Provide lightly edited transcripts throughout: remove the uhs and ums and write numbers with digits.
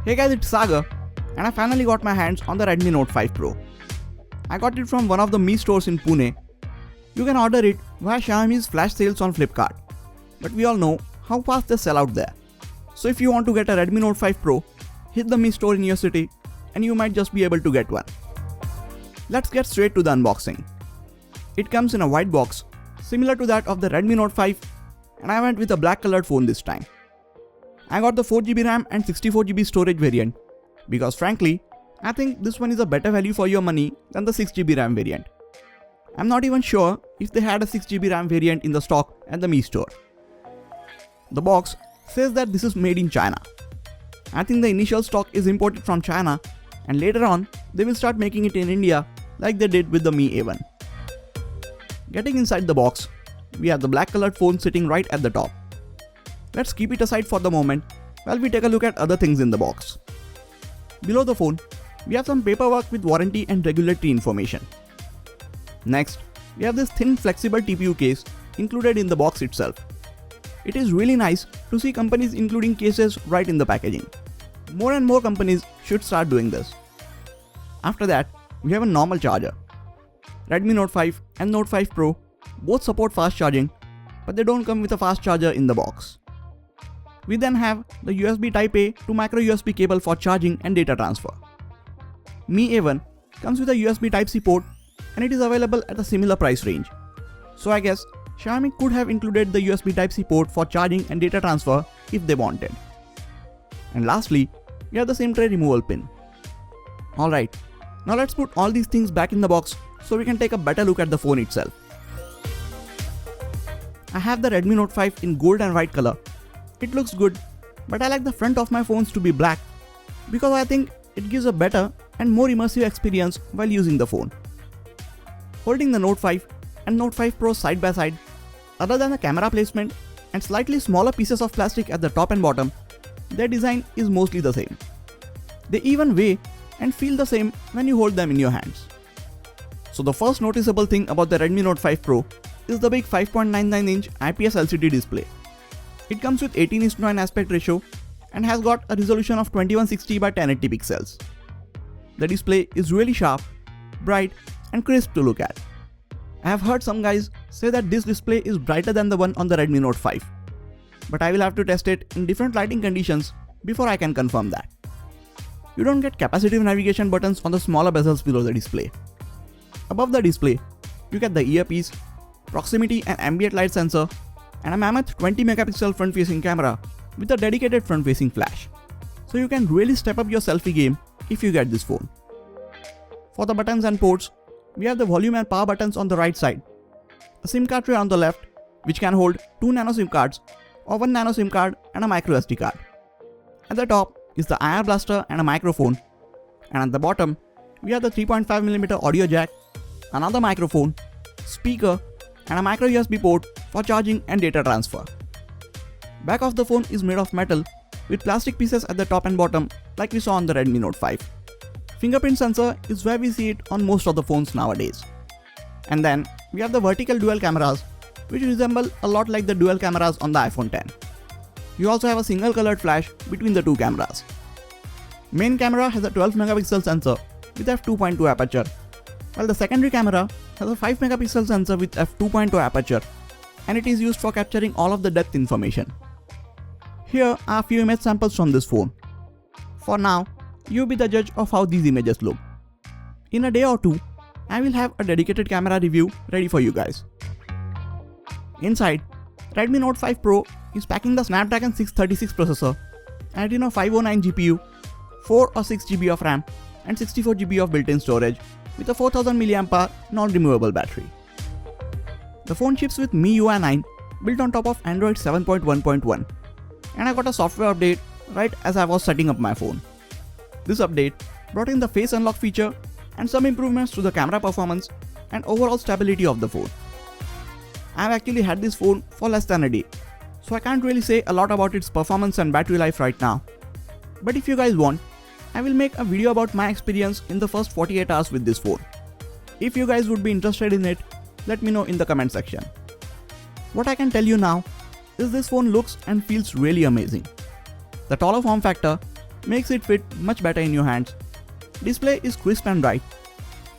Hey guys, it's Sagar, and I finally got my hands on the Redmi Note 5 Pro. I got it from one of the Mi stores in Pune. You can order it via Xiaomi's flash sales on Flipkart, but we all know how fast they sell out there. So if you want to get a Redmi Note 5 Pro, hit the Mi store in your city and you might just be able to get one. Let's get straight to the unboxing. It comes in a white box, similar to that of the Redmi Note 5, and I went with a black colored phone this time. I got the 4GB RAM and 64GB storage variant because frankly, I think this one is a better value for your money than the 6GB RAM variant. I'm not even sure if they had a 6GB RAM variant in the stock at the Mi store. The box says that this is made in China. I think the initial stock is imported from China and later on they will start making it in India like they did with the Mi A1. Getting inside the box, we have the black colored phone sitting right at the top. Let's keep it aside for the moment while we take a look at other things in the box. Below the phone, we have some paperwork with warranty and regulatory information. Next, we have this thin flexible TPU case included in the box itself. It is really nice to see companies including cases right in the packaging. More and more companies should start doing this. After that, we have a normal charger. Redmi Note 5 and Note 5 Pro both support fast charging, but they don't come with a fast charger in the box. We then have the USB Type-A to micro USB cable for charging and data transfer. Mi A1 comes with a USB Type-C port and it is available at a similar price range. So I guess Xiaomi could have included the USB Type-C port for charging and data transfer if they wanted. And lastly, we have the SIM tray removal pin. Alright, now let's put all these things back in the box so we can take a better look at the phone itself. I have the Redmi Note 5 in gold and white color. It looks good, but I like the front of my phones to be black because I think it gives a better and more immersive experience while using the phone. Holding the Note 5 and Note 5 Pro side by side, other than the camera placement and slightly smaller pieces of plastic at the top and bottom, their design is mostly the same. They even weigh and feel the same when you hold them in your hands. So the first noticeable thing about the Redmi Note 5 Pro is the big 5.99-inch IPS LCD display. It comes with 18:9 aspect ratio and has got a resolution of 2160 by 1080 pixels. The display is really sharp, bright and crisp to look at. I have heard some guys say that this display is brighter than the one on the Redmi Note 5, but I will have to test it in different lighting conditions before I can confirm that. You don't get capacitive navigation buttons on the smaller bezels below the display. Above the display, you get the earpiece, proximity and ambient light sensor, and a mammoth 20 megapixel front-facing camera with a dedicated front-facing flash. So you can really step up your selfie game if you get this phone. For the buttons and ports, we have the volume and power buttons on the right side, a SIM card tray on the left which can hold 2 nano SIM cards or 1 nano SIM card and a micro SD card. At the top is the IR blaster and a microphone, and at the bottom we have the 3.5mm audio jack, another microphone, speaker and a micro USB port for charging and data transfer. Back of the phone is made of metal with plastic pieces at the top and bottom like we saw on the Redmi Note 5. Fingerprint sensor is where we see it on most of the phones nowadays. And then we have the vertical dual cameras which resemble a lot like the dual cameras on the iPhone X. You also have a single colored flash between the two cameras. Main camera has a 12 megapixel sensor with f2.2 aperture, while the secondary camera has a 5 megapixel sensor with f2.2 aperture, and it is used for capturing all of the depth information. Here are a few image samples from this phone. For now, you be the judge of how these images look. In a day or two, I will have a dedicated camera review ready for you guys. Inside, Redmi Note 5 Pro is packing the Snapdragon 636 processor, Adreno 509 GPU, 4 or 6GB of RAM and 64GB of built-in storage with a 4000 mAh non-removable battery. The phone ships with MIUI 9 built on top of Android 7.1.1, and I got a software update right as I was setting up my phone. This update brought in the face unlock feature and some improvements to the camera performance and overall stability of the phone. I have actually had this phone for less than a day, so I can't really say a lot about its performance and battery life right now. But if you guys want, I will make a video about my experience in the first 48 hours with this phone. If you guys would be interested in it, let me know in the comment section. What I can tell you now is this phone looks and feels really amazing. The taller form factor makes it fit much better in your hands. Display is crisp and bright.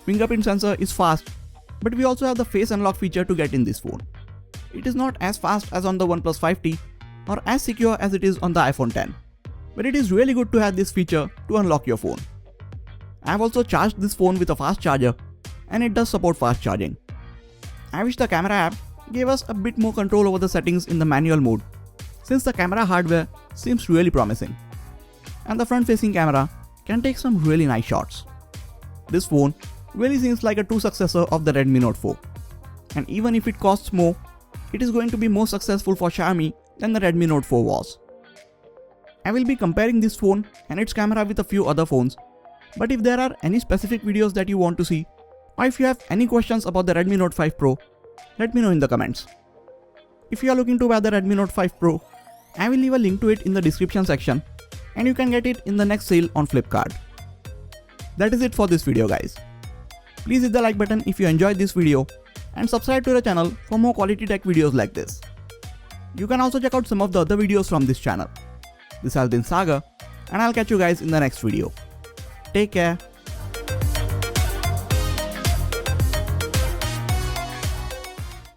Fingerprint sensor is fast, but we also have the face unlock feature to get in this phone. It is not as fast as on the OnePlus 5T or as secure as it is on the iPhone X, but it is really good to have this feature to unlock your phone. I have also charged this phone with a fast charger, and it does support fast charging. I wish the camera app gave us a bit more control over the settings in the manual mode, since the camera hardware seems really promising. And the front-facing camera can take some really nice shots. This phone really seems like a true successor of the Redmi Note 4. And even if it costs more, it is going to be more successful for Xiaomi than the Redmi Note 4 was. I will be comparing this phone and its camera with a few other phones, but if there are any specific videos that you want to see, or if you have any questions about the Redmi Note 5 Pro, let me know in the comments. If you are looking to buy the Redmi Note 5 Pro, I will leave a link to it in the description section, and you can get it in the next sale on Flipkart. That is it for this video, guys. Please hit the like button if you enjoyed this video and subscribe to the channel for more quality tech videos like this. You can also check out some of the other videos from this channel. This has been Sagar, and I'll catch you guys in the next video. Take care.